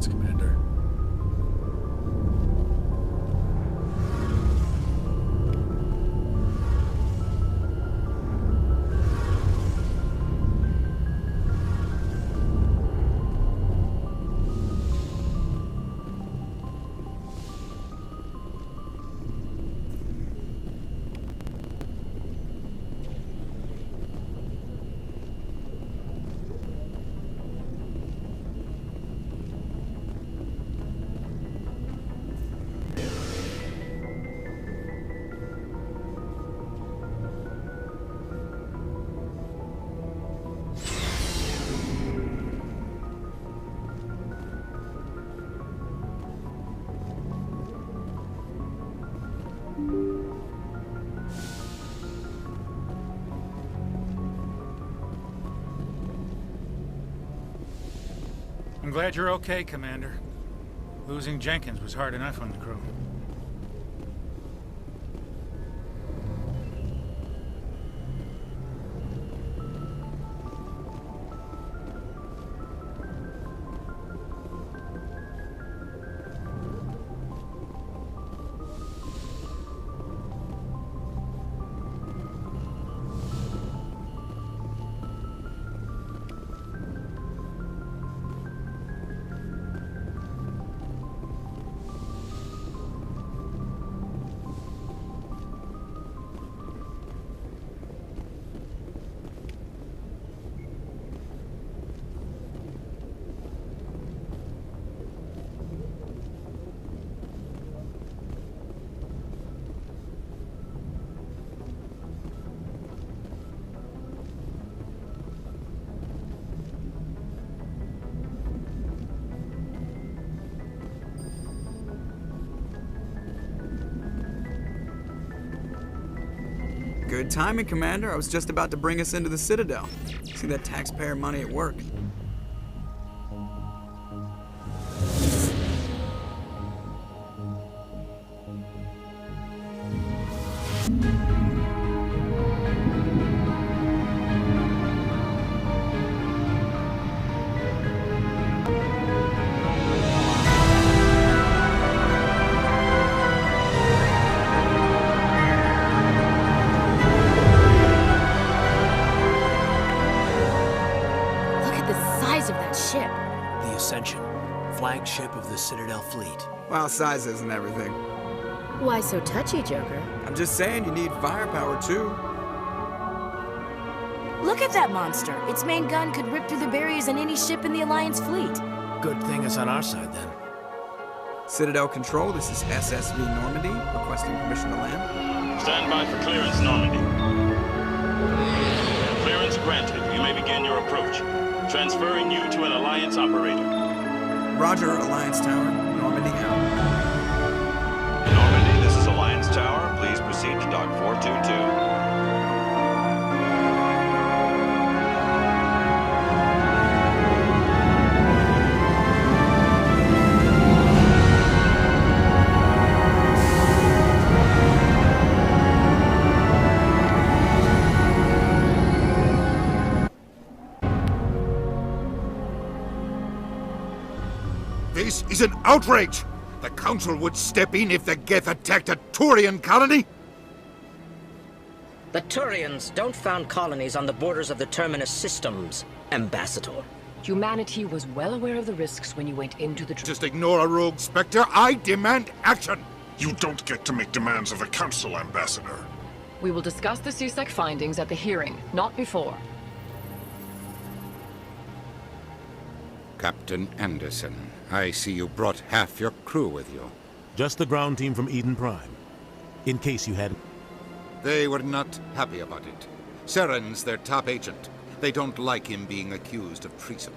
coordinates, Commander. I'm glad you're okay, Commander. Losing Jenkins was hard enough on the crew. Good timing, Commander. I was just about to bring us into the Citadel. See that taxpayer money at work. Flagship of the Citadel fleet. Well, size isn't everything. Why so touchy, Joker? I'm just saying you need firepower, too. Look at that monster. Its main gun could rip through the barriers in any ship in the Alliance fleet. Good thing it's on our side, then. Citadel Control, this is SSV Normandy, requesting permission to land. Stand by for clearance, Normandy. Clearance granted. You may begin your approach. Transferring you to an Alliance operator. Roger, Alliance Tower. Normandy out. Normandy, this is Alliance Tower. Please proceed to Dock 422. This is an outrage! The Council would step in if the Geth attacked a Turian colony? The Turians don't found colonies on the borders of the Terminus systems, Ambassador. Humanity was well aware of the risks when you went into the... Just ignore a rogue Spectre. I demand action! You don't get to make demands of the Council, Ambassador. We will discuss the CSEC findings at the hearing, not before. Captain Anderson, I see you brought half your crew with you. Just the ground team from Eden Prime. In case you hadn't... They were not happy about it. Saren's their top agent. They don't like him being accused of treason.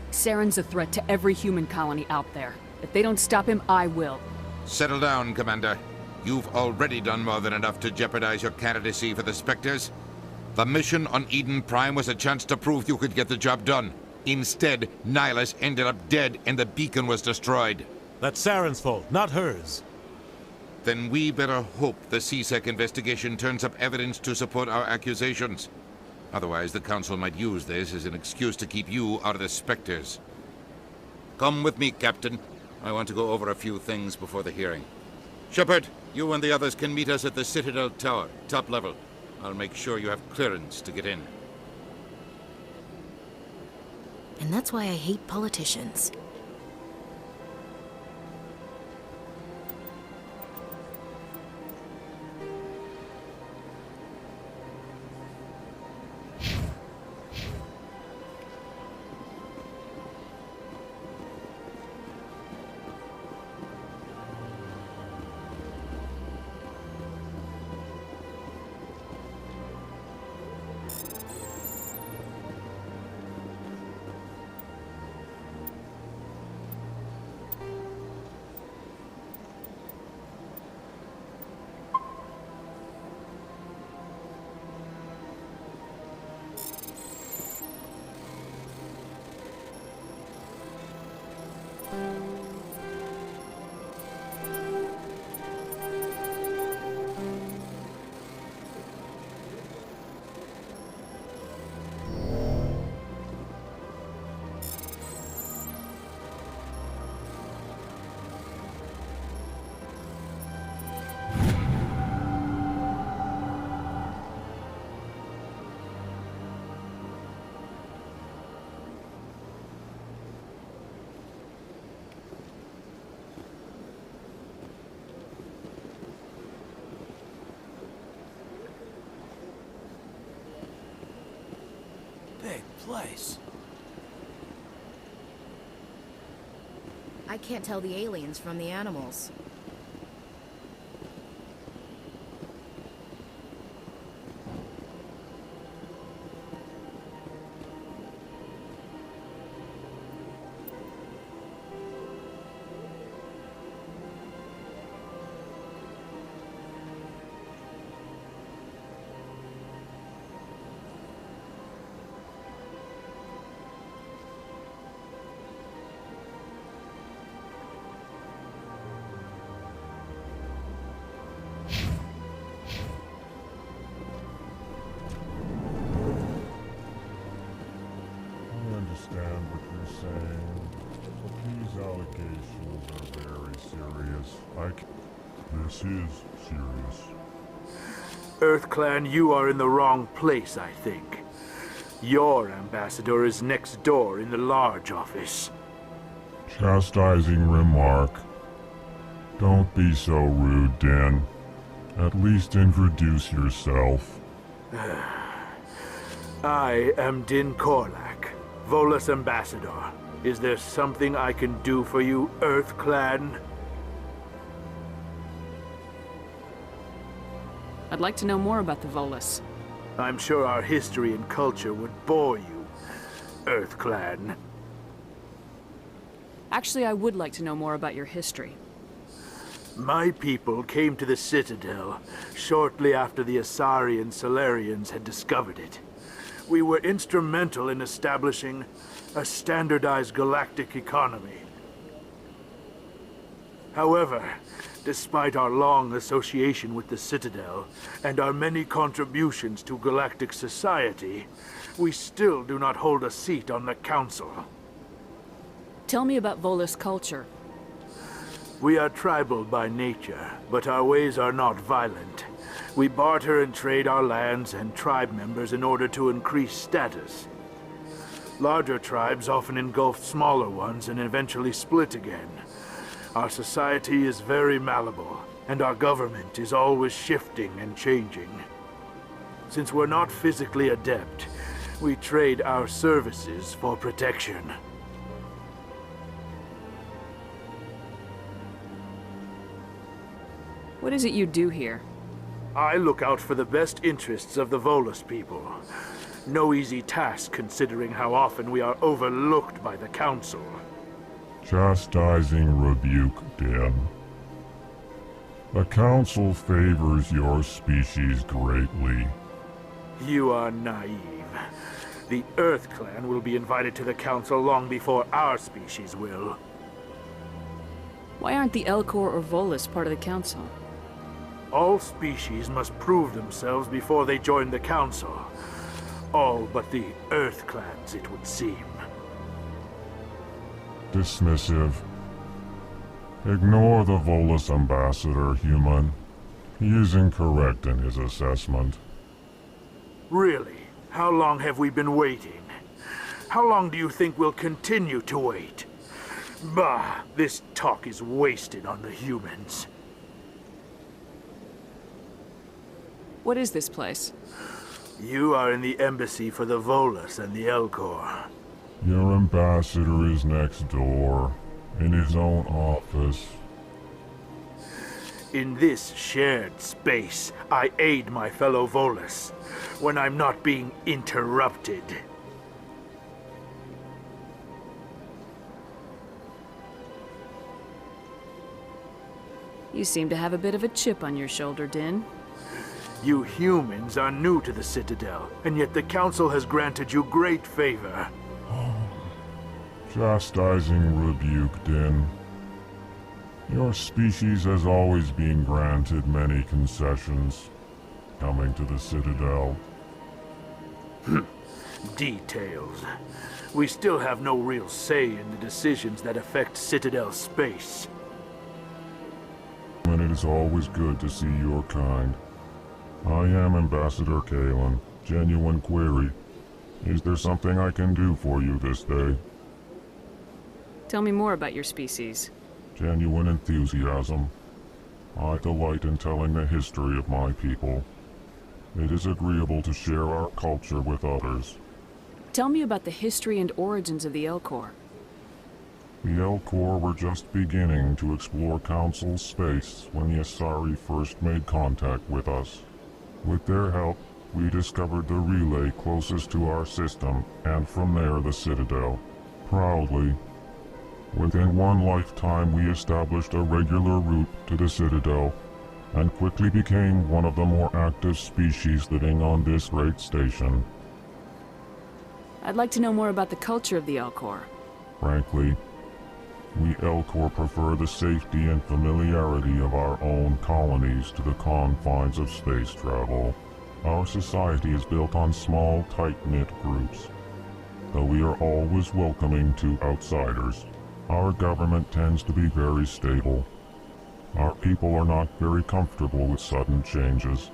Saren's a threat to every human colony out there. If they don't stop him, I will. Settle down, Commander. You've already done more than enough to jeopardize your candidacy for the Spectres. The mission on Eden Prime was a chance to prove you could get the job done. Instead, Nihilus ended up dead and the beacon was destroyed. That's Saren's fault, not hers. Then we better hope the CSEC investigation turns up evidence to support our accusations. Otherwise, the Council might use this as an excuse to keep you out of the Spectres. Come with me, Captain. I want to go over a few things before the hearing. Shepard, you and the others can meet us at the Citadel Tower, top level. I'll make sure you have clearance to get in. And that's why I hate politicians. Big place. I can't tell the aliens from the animals. Understand what you're saying, but these allegations are very serious. This is serious. EarthClan, you are in the wrong place, I think. Your ambassador is next door in the large office. Chastising remark. Don't be so rude, Dan. At least introduce yourself. I am Din Korlak, Volus ambassador. Is there something I can do for you, EarthClan? I'd like to know more about the Volus. I'm sure our history and culture would bore you, EarthClan. Actually, I would like to know more about your history. My people came to the Citadel shortly after the Asari and Solarians had discovered it. We were instrumental in establishing a standardized galactic economy. However, despite our long association with the Citadel and our many contributions to galactic society, we still do not hold a seat on the Council. Tell me about Volus culture. We are tribal by nature, but our ways are not violent. We barter and trade our lands and tribe members in order to increase status. Larger tribes often engulf smaller ones and eventually split again. Our society is very malleable, and our government is always shifting and changing. Since we're not physically adept, we trade our services for protection. What is it you do here? I look out for the best interests of the Volus people. No easy task considering how often we are overlooked by the Council. Chastising rebuke, Dan. The Council favors your species greatly. You are naive. The EarthClan will be invited to the Council long before our species will. Why aren't the Elcor or Volus part of the Council? All species must prove themselves before they join the Council. All but the Earth clans, it would seem. Dismissive. Ignore the Volus ambassador, human. He is incorrect in his assessment. Really? How long have we been waiting? How long do you think we'll continue to wait? Bah, this talk is wasted on the humans. What is this place? You are in the embassy for the Volus and the Elcor. Your ambassador is next door, in his own office. In this shared space, I aid my fellow Volus when I'm not being interrupted. You seem to have a bit of a chip on your shoulder, Din. You humans are new to the Citadel, and yet the Council has granted you great favor. Chastising rebuke, Din. Your species has always been granted many concessions, coming to the Citadel. Details. We still have no real say in the decisions that affect Citadel space. And it is always good to see your kind. I am Ambassador Kalen. Genuine query. Is there something I can do for you this day? Tell me more about your species. Genuine enthusiasm. I delight in telling the history of my people. It is agreeable to share our culture with others. Tell me about the history and origins of the Elcor. The Elcor were just beginning to explore Council space when the Asari first made contact with us. With their help, we discovered the relay closest to our system, and from there the Citadel. Proudly, within one lifetime we established a regular route to the Citadel, and quickly became one of the more active species living on this great station. I'd like to know more about the culture of the Elcor. Frankly, we Elcor prefer the safety and familiarity of our own colonies to the confines of space travel. Our society is built on small, tight-knit groups, though we are always welcoming to outsiders. Our government tends to be very stable. Our people are not very comfortable with sudden changes.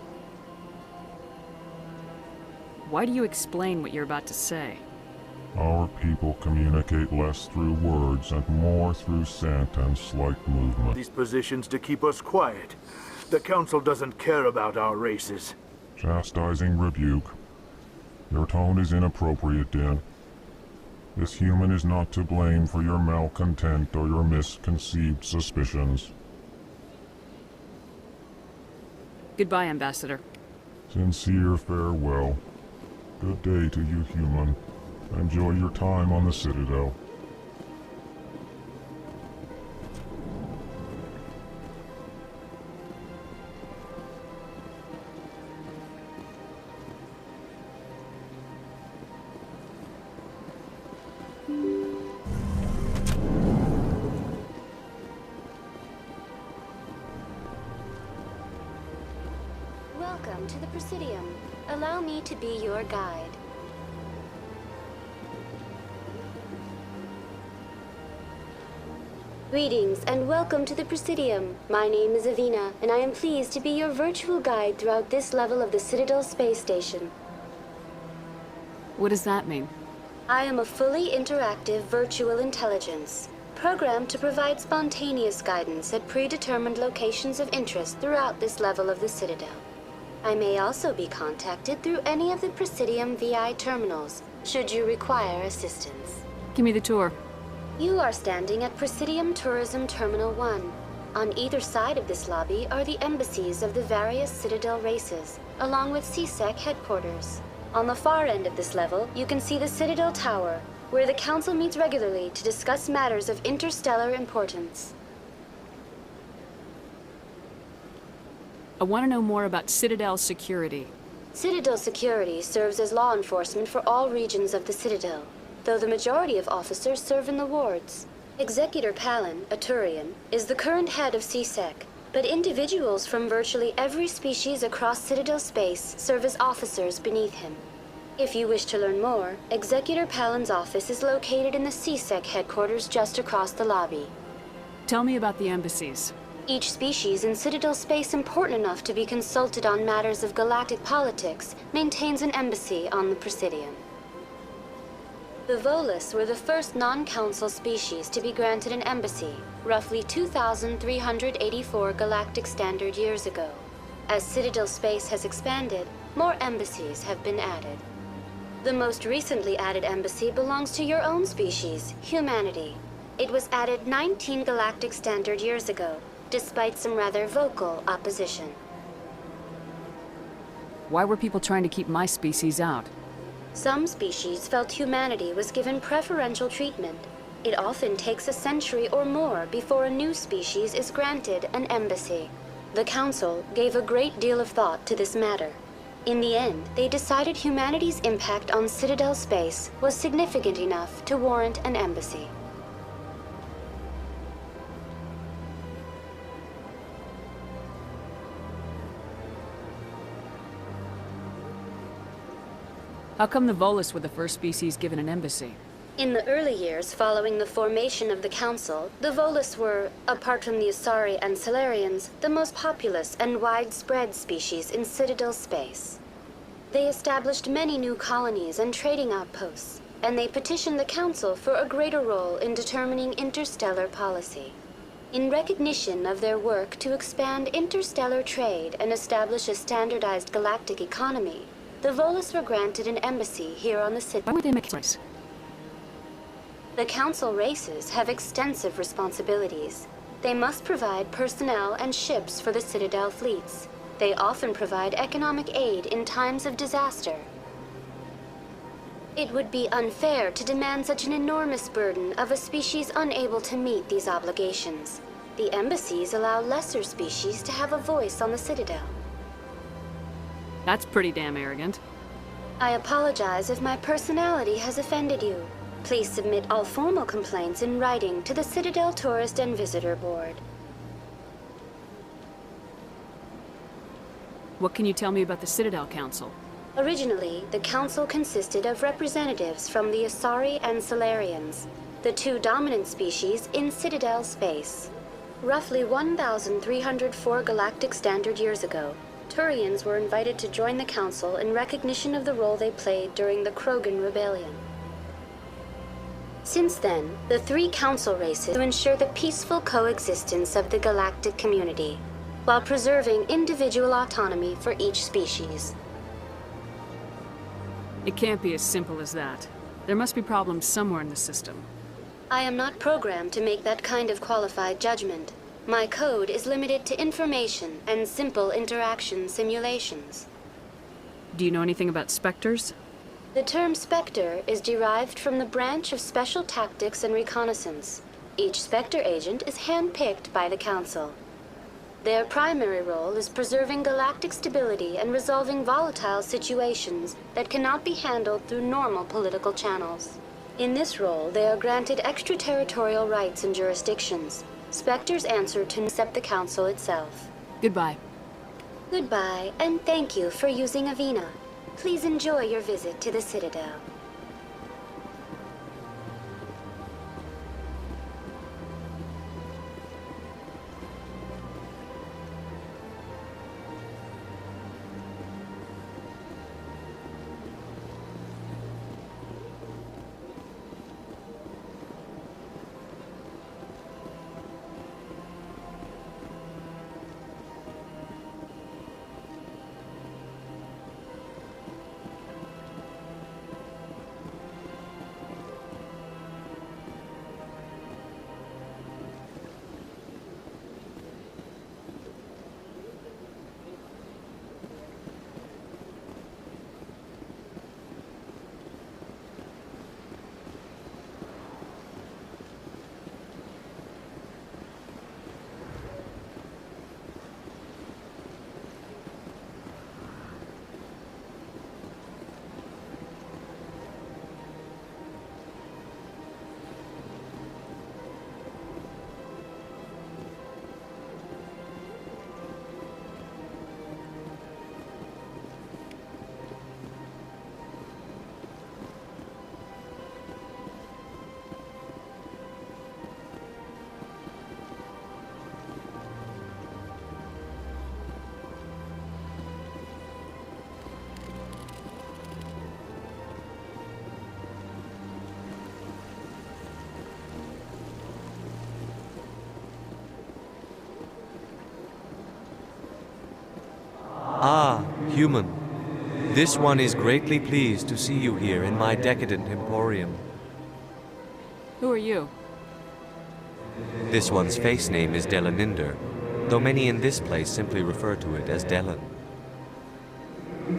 Why do you explain what you're about to say? Our people communicate less through words and more through scent and slight movement. These positions to keep us quiet. The Council doesn't care about our races. Chastising rebuke. Your tone is inappropriate, Din. This human is not to blame for your malcontent or your misconceived suspicions. Goodbye, Ambassador. Sincere farewell. Good day to you, human. Enjoy your time on the Citadel. Welcome to the Presidium. Allow me to be your guide. Greetings and welcome to the Presidium. My name is Avina, and I am pleased to be your virtual guide throughout this level of the Citadel space station. What does that mean? I am a fully interactive virtual intelligence, programmed to provide spontaneous guidance at predetermined locations of interest throughout this level of the Citadel. I may also be contacted through any of the Presidium VI terminals, should you require assistance. Give me the tour. You are standing at Presidium Tourism Terminal 1. On either side of this lobby are the embassies of the various Citadel races, along with CSEC headquarters. On the far end of this level, you can see the Citadel Tower, where the Council meets regularly to discuss matters of interstellar importance. I want to know more about Citadel security. Citadel security serves as law enforcement for all regions of the Citadel, though the majority of officers serve in the wards. Executor Palin, a Turian, is the current head of CSEC, but individuals from virtually every species across Citadel space serve as officers beneath him. If you wish to learn more, Executor Palin's office is located in the CSEC headquarters just across the lobby. Tell me about the embassies. Each species in Citadel space important enough to be consulted on matters of galactic politics maintains an embassy on the Presidium. The Volus were the first non-council species to be granted an embassy, roughly 2,384 galactic standard years ago. As Citadel space has expanded, more embassies have been added. The most recently added embassy belongs to your own species, humanity. It was added 19 galactic standard years ago, despite some rather vocal opposition. Why were people trying to keep my species out? Some species felt humanity was given preferential treatment. It often takes a century or more before a new species is granted an embassy. The Council gave a great deal of thought to this matter. In the end, they decided humanity's impact on Citadel space was significant enough to warrant an embassy. How come the Volus were the first species given an embassy? In the early years following the formation of the Council, the Volus were, apart from the Asari and Salarians, the most populous and widespread species in Citadel space. They established many new colonies and trading outposts, and they petitioned the Council for a greater role in determining interstellar policy. In recognition of their work to expand interstellar trade and establish a standardized galactic economy, the Volus were granted an embassy here on the Citadel. Why would they make choice? The Council races have extensive responsibilities. They must provide personnel and ships for the Citadel fleets. They often provide economic aid in times of disaster. It would be unfair to demand such an enormous burden of a species unable to meet these obligations. The embassies allow lesser species to have a voice on the Citadel. That's pretty damn arrogant. I apologize if my personality has offended you. Please submit all formal complaints in writing to the Citadel Tourist and Visitor Board. What can you tell me about the Citadel Council? Originally, the Council consisted of representatives from the Asari and Salarians, the two dominant species in Citadel space. Roughly 1,304 galactic standard years ago, Turians were invited to join the Council in recognition of the role they played during the Krogan Rebellion. Since then, the three Council races to ensure the peaceful coexistence of the galactic community, while preserving individual autonomy for each species. It can't be as simple as that. There must be problems somewhere in the system. I am not programmed to make that kind of qualified judgment. My code is limited to information and simple interaction simulations. Do you know anything about Spectres? The term Spectre is derived from the branch of Special Tactics and Reconnaissance. Each Spectre agent is handpicked by the Council. Their primary role is preserving galactic stability and resolving volatile situations that cannot be handled through normal political channels. In this role, they are granted extraterritorial rights and jurisdictions. Spectres answer to accept the Council itself. Goodbye. Goodbye, and thank you for using Avina. Please enjoy your visit to the Citadel. human. This one is greatly pleased to see you here in my decadent emporium. Who are you? This one's face name is Delaninder, though many in this place simply refer to it as Delan.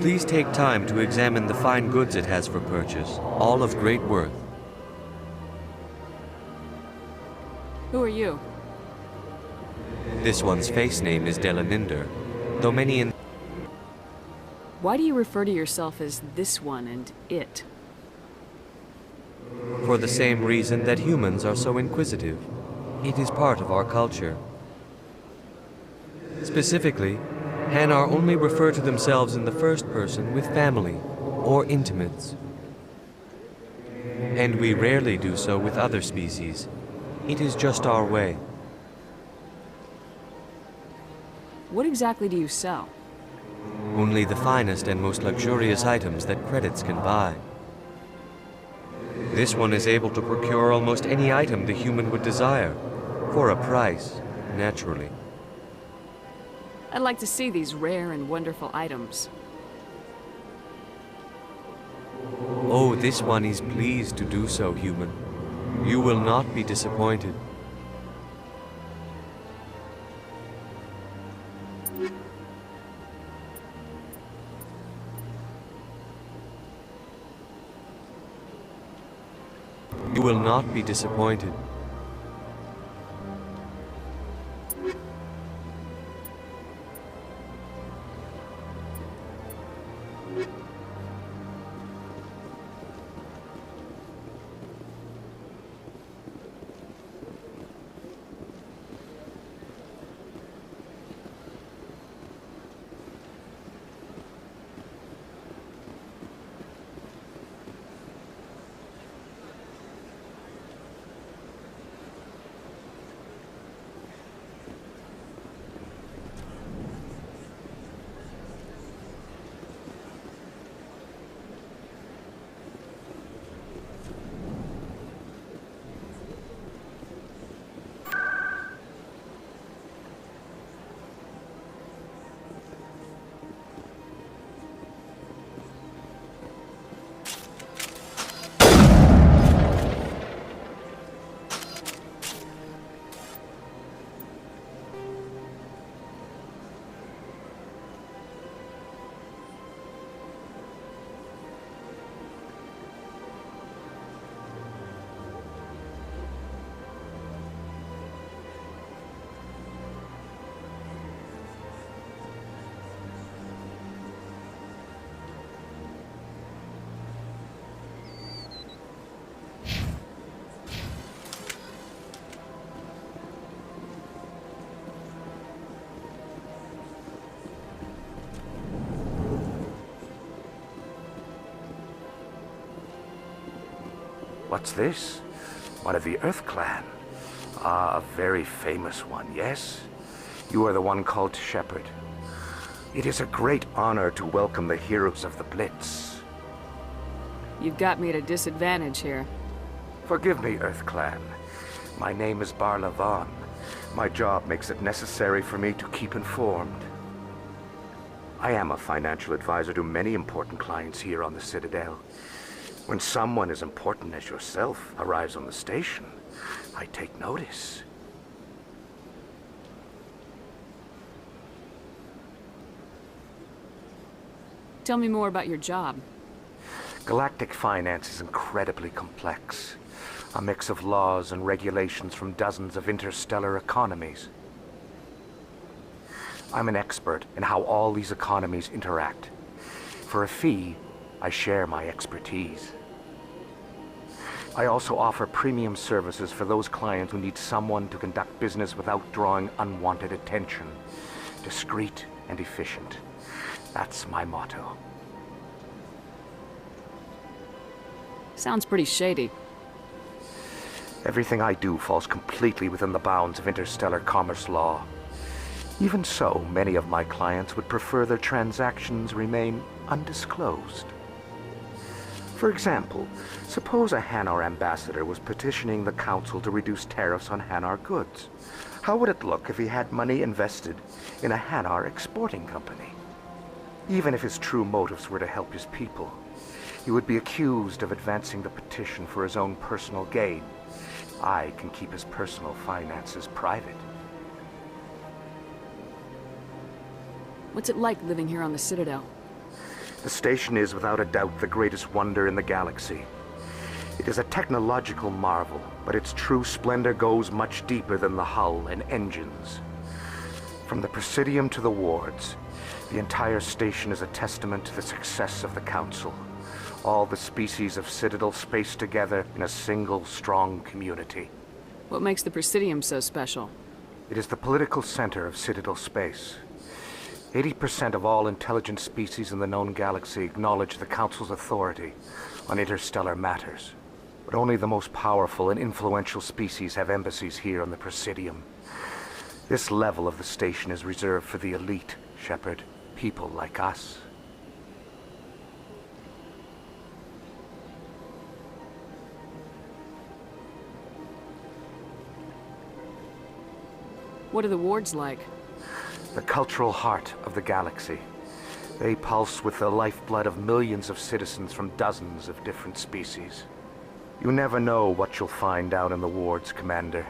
Please take time to examine the fine goods it has for purchase, all of great worth. Who are you? This one's face name is Delaninder, though many in... Why do you refer to yourself as this one and it? For the same reason that humans are so inquisitive. It is part of our culture. Specifically, Hanar only refer to themselves in the first person with family or intimates. And we rarely do so with other species. It is just our way. What exactly do you sell? Only the finest and most luxurious items that credits can buy. This one is able to procure almost any item the human would desire, for a price, naturally. I'd like to see these rare and wonderful items. Oh, this one is pleased to do so, human. You will not be disappointed. You will not be disappointed. What's this? One of the Earth Clan. Ah, a very famous one, yes? You are the one called Shepherd. It is a great honor to welcome the heroes of the Blitz. You've got me at a disadvantage here. Forgive me, Earth Clan. My name is Barla Vaughn. My job makes it necessary for me to keep informed. I am a financial advisor to many important clients here on the Citadel. When someone as important as yourself arrives on the station, I take notice. Tell me more about your job. Galactic finance is incredibly complex. A mix of laws and regulations from dozens of interstellar economies. I'm an expert in how all these economies interact. For a fee, I share my expertise. I also offer premium services for those clients who need someone to conduct business without drawing unwanted attention. Discreet and efficient. That's my motto. Sounds pretty shady. Everything I do falls completely within the bounds of interstellar commerce law. Even so, many of my clients would prefer their transactions remain undisclosed. For example, suppose a Hanar ambassador was petitioning the council to reduce tariffs on Hanar goods. How would it look if he had money invested in a Hanar exporting company? Even if his true motives were to help his people, he would be accused of advancing the petition for his own personal gain. I can keep his personal finances private. What's it like living here on the Citadel? The station is without a doubt the greatest wonder in the galaxy. It is a technological marvel, but its true splendor goes much deeper than the hull and engines. From the Presidium to the wards, the entire station is a testament to the success of the Council. All the species of Citadel spaced together in a single, strong community. What makes the Presidium so special? It is the political center of Citadel space. 80% of all intelligent species in the known galaxy acknowledge the Council's authority on interstellar matters. But only the most powerful and influential species have embassies here on the Presidium. This level of the station is reserved for the elite, Shepard. People like us. What are the wards like? The cultural heart of the galaxy. They pulse with the lifeblood of millions of citizens from dozens of different species. You never know what you'll find out in the wards, Commander.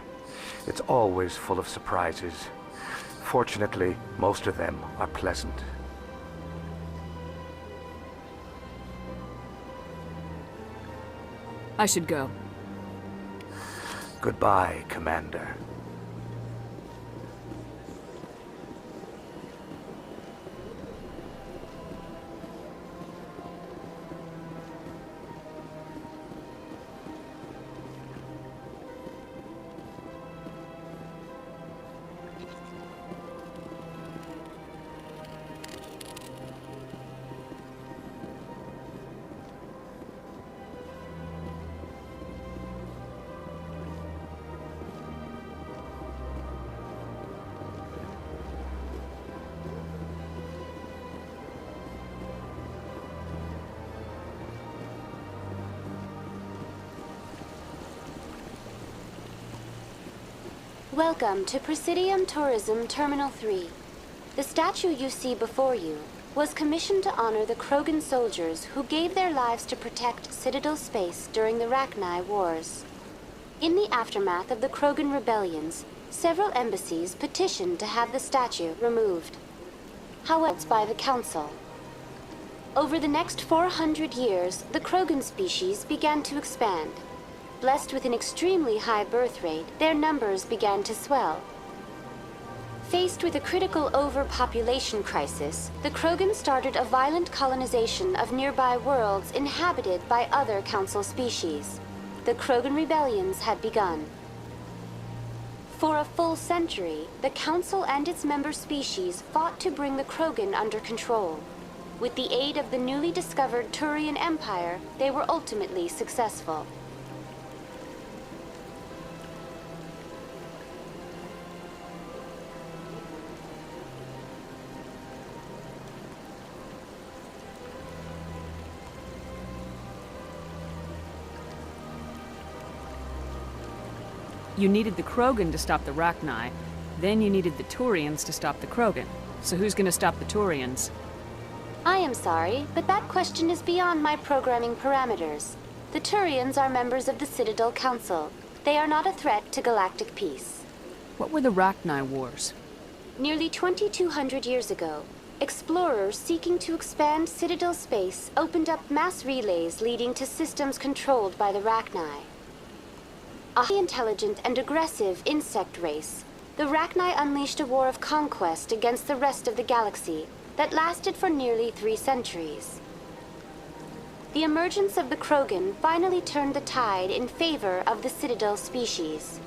It's always full of surprises. Fortunately, most of them are pleasant. I should go. Goodbye, Commander. Welcome to Presidium Tourism Terminal 3. The statue you see before you was commissioned to honor the Krogan soldiers who gave their lives to protect Citadel space during the Rachni Wars. In the aftermath of the Krogan rebellions, several embassies petitioned to have the statue removed. However, by the Council. Over the next 400 years, the Krogan species began to expand. Blessed with an extremely high birth rate, their numbers began to swell. Faced with a critical overpopulation crisis, the Krogan started a violent colonization of nearby worlds inhabited by other Council species. The Krogan rebellions had begun. For a full century, the Council and its member species fought to bring the Krogan under control. With the aid of the newly discovered Turian Empire, they were ultimately successful. You needed the Krogan to stop the Rachni, then you needed the Turians to stop the Krogan. So who's gonna stop the Turians? I am sorry, but that question is beyond my programming parameters. The Turians are members of the Citadel Council. They are not a threat to galactic peace. What were the Rachni Wars? Nearly 2,200 years ago, explorers seeking to expand Citadel space opened up mass relays leading to systems controlled by the Rachni. A highly intelligent and aggressive insect race, the Rachni unleashed a war of conquest against the rest of the galaxy that lasted for nearly 3 centuries. The emergence of the Krogan finally turned the tide in favor of the Citadel species.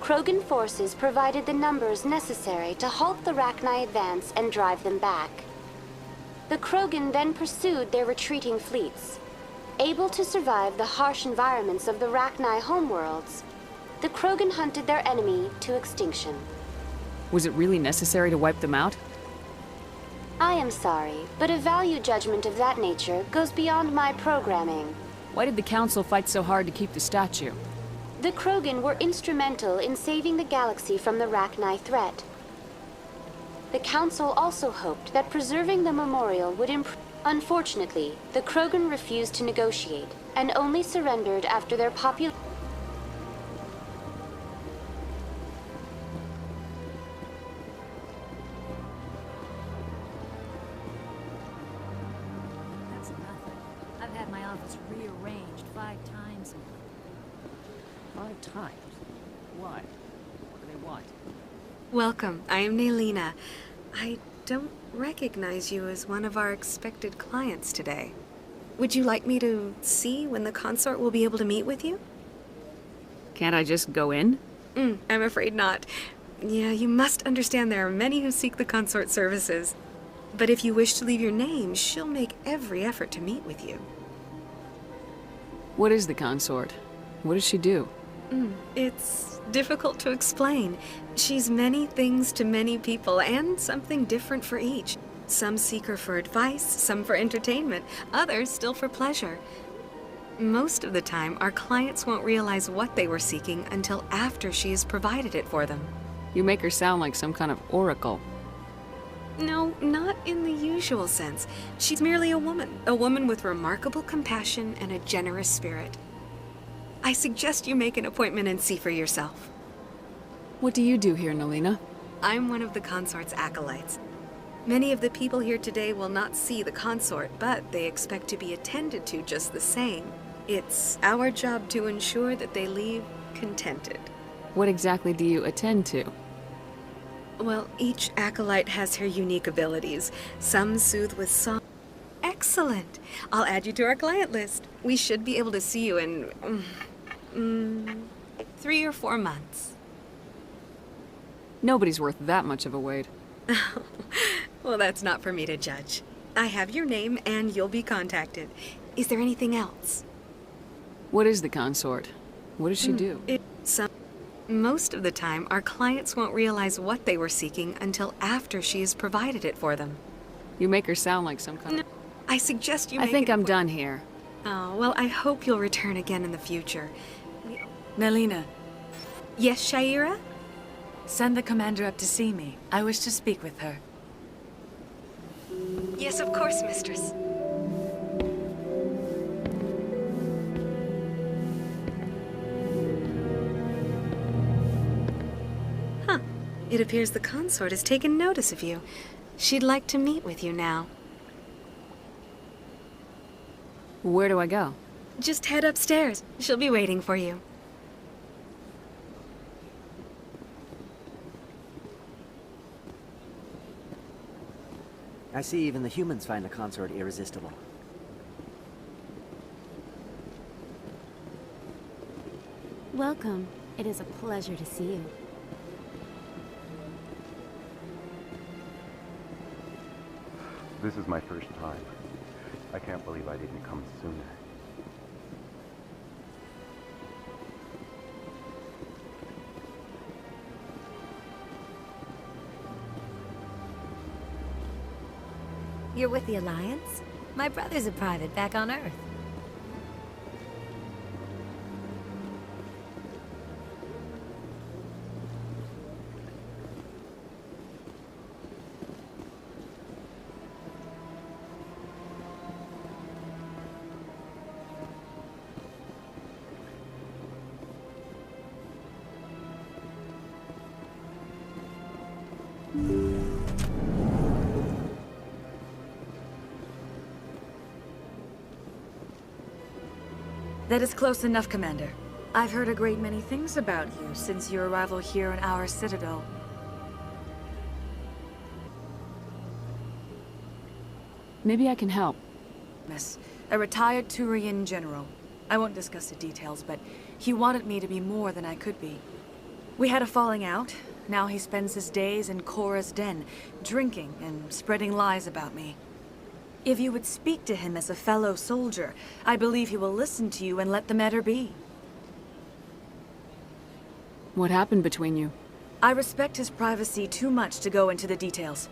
Krogan forces provided the numbers necessary to halt the Rachni advance and drive them back. The Krogan then pursued their retreating fleets. Able to survive the harsh environments of the Rachni homeworlds, the Krogan hunted their enemy to extinction. Was it really necessary to wipe them out? I am sorry, but a value judgment of that nature goes beyond my programming. Why did the Council fight so hard to keep the statue? The Krogan were instrumental in saving the galaxy from the Rachni threat. The Council also hoped that preserving the memorial would improve. Unfortunately, the Krogan refused to negotiate, and only surrendered after their population. That's nothing. I've had my office rearranged 5 times now. 5 times? Why? What do they want? Welcome. I am Naylina. I don't recognize you as one of our expected clients today. Would you like me to see when the consort will be able to meet with you? Can't I just go in? I'm afraid not. Yeah, you must understand there are many who seek the consort services. But if you wish to leave your name, she'll make every effort to meet with you. What is the consort? What does she do? It's difficult to explain. She's many things to many people, and something different for each. Some seek her for advice, some for entertainment, others still for pleasure. Most of the time, our clients won't realize what they were seeking until after she has provided it for them. You make her sound like some kind of oracle. No, not in the usual sense. She's merely a woman with remarkable compassion and a generous spirit. I suggest you make an appointment and see for yourself. What do you do here, Naylina? I'm one of the consort's acolytes. Many of the people here today will not see the consort, but they expect to be attended to just the same. It's our job to ensure that they leave contented. What exactly do you attend to? Well, each acolyte has her unique abilities. Some soothe with song. Excellent! I'll add you to our client list. We should be able to see you in 3 or 4 months. Nobody's worth that much of a wait. Well, that's not for me to judge. I have your name and you'll be contacted. Is there anything else? What is the consort? What does she do? Most of the time, our clients won't realize what they were seeking until after she has provided it for them. You make her sound like some kind of... I suggest you I think I'm done here. Oh, well, I hope you'll return again in the future. Naylina. Yes, Shaira? Send the commander up to see me. I wish to speak with her. Yes, of course, mistress. Huh. It appears the consort has taken notice of you. She'd like to meet with you now. Where do I go? Just head upstairs. She'll be waiting for you. I see even the humans find the consort irresistible. Welcome. It is a pleasure to see you. This is my first time. I can't believe I didn't come sooner. You're with the Alliance? My brother's a private back on Earth. That is close enough, Commander. I've heard a great many things about you since your arrival here in our citadel. Maybe I can help. Miss, a retired Turian general. I won't discuss the details, but he wanted me to be more than I could be. We had a falling out. Now he spends his days in Korra's den, drinking and spreading lies about me. If you would speak to him as a fellow soldier, I believe he will listen to you and let the matter be. What happened between you? I respect his privacy too much to go into the details.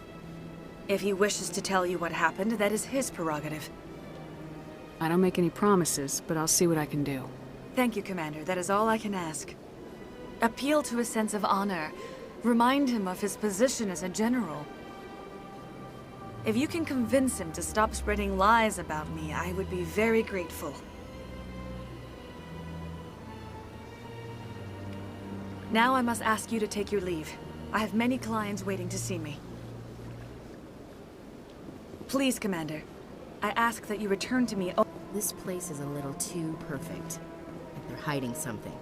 If he wishes to tell you what happened, that is his prerogative. I don't make any promises, but I'll see what I can do. Thank you, Commander. That is all I can ask. Appeal to his sense of honor. Remind him of his position as a general. If you can convince him to stop spreading lies about me, I would be very grateful. Now I must ask you to take your leave. I have many clients waiting to see me. Please, Commander. I ask that you return to me. This place is a little too perfect. Like they're hiding something.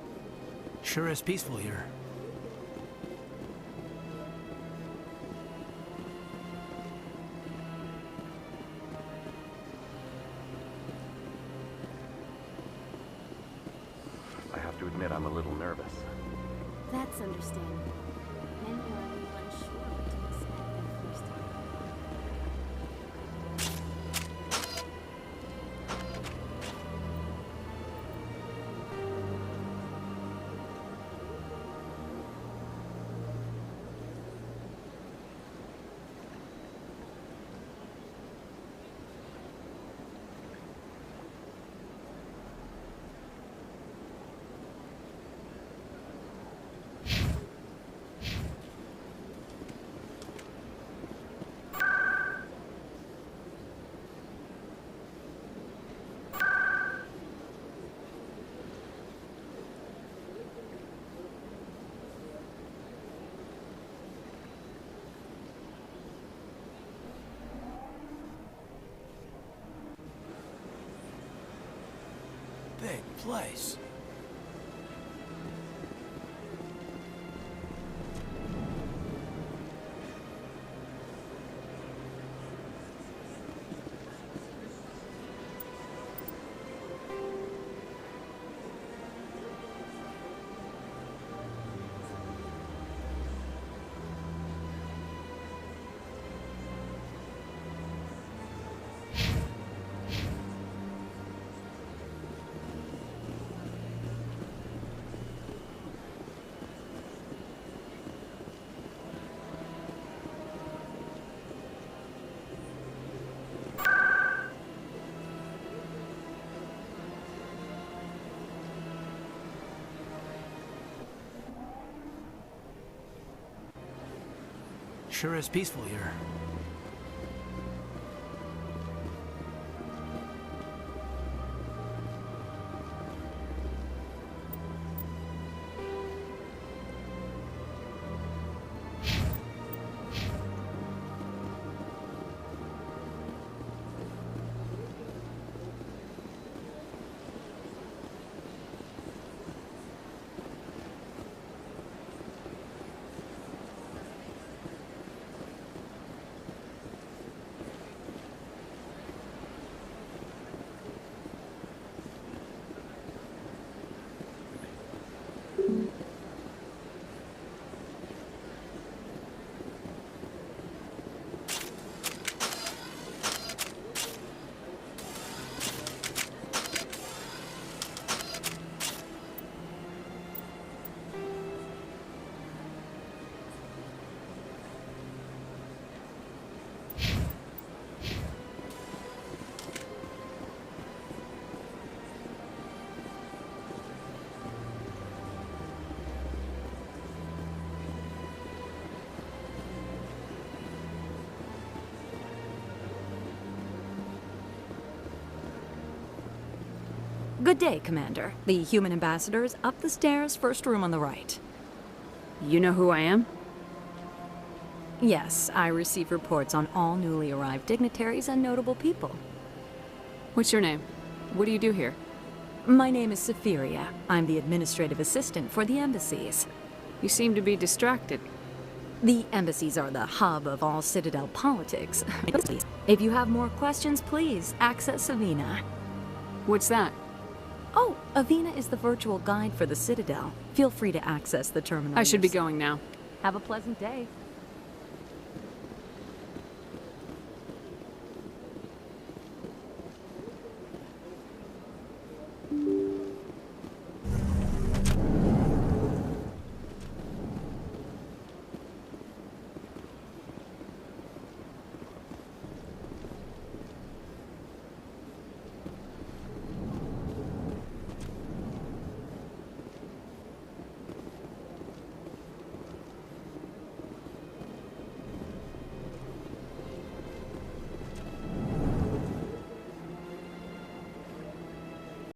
Sure is peaceful here. I have to admit I'm a little nervous. That's understandable. Many are unsure what to expect their first time. Big place. Sure is peaceful here. Good day, Commander. The human ambassador is up the stairs, first room on the right. You know who I am? Yes, I receive reports on all newly arrived dignitaries and notable people. What's your name? What do you do here? My name is Safiria. I'm the administrative assistant for the embassies. You seem to be distracted. The embassies are the hub of all Citadel politics. If you have more questions, please access Avina. What's that? Oh, Avina is the virtual guide for the Citadel. Feel free to access the terminal. I should be going now. Have a pleasant day.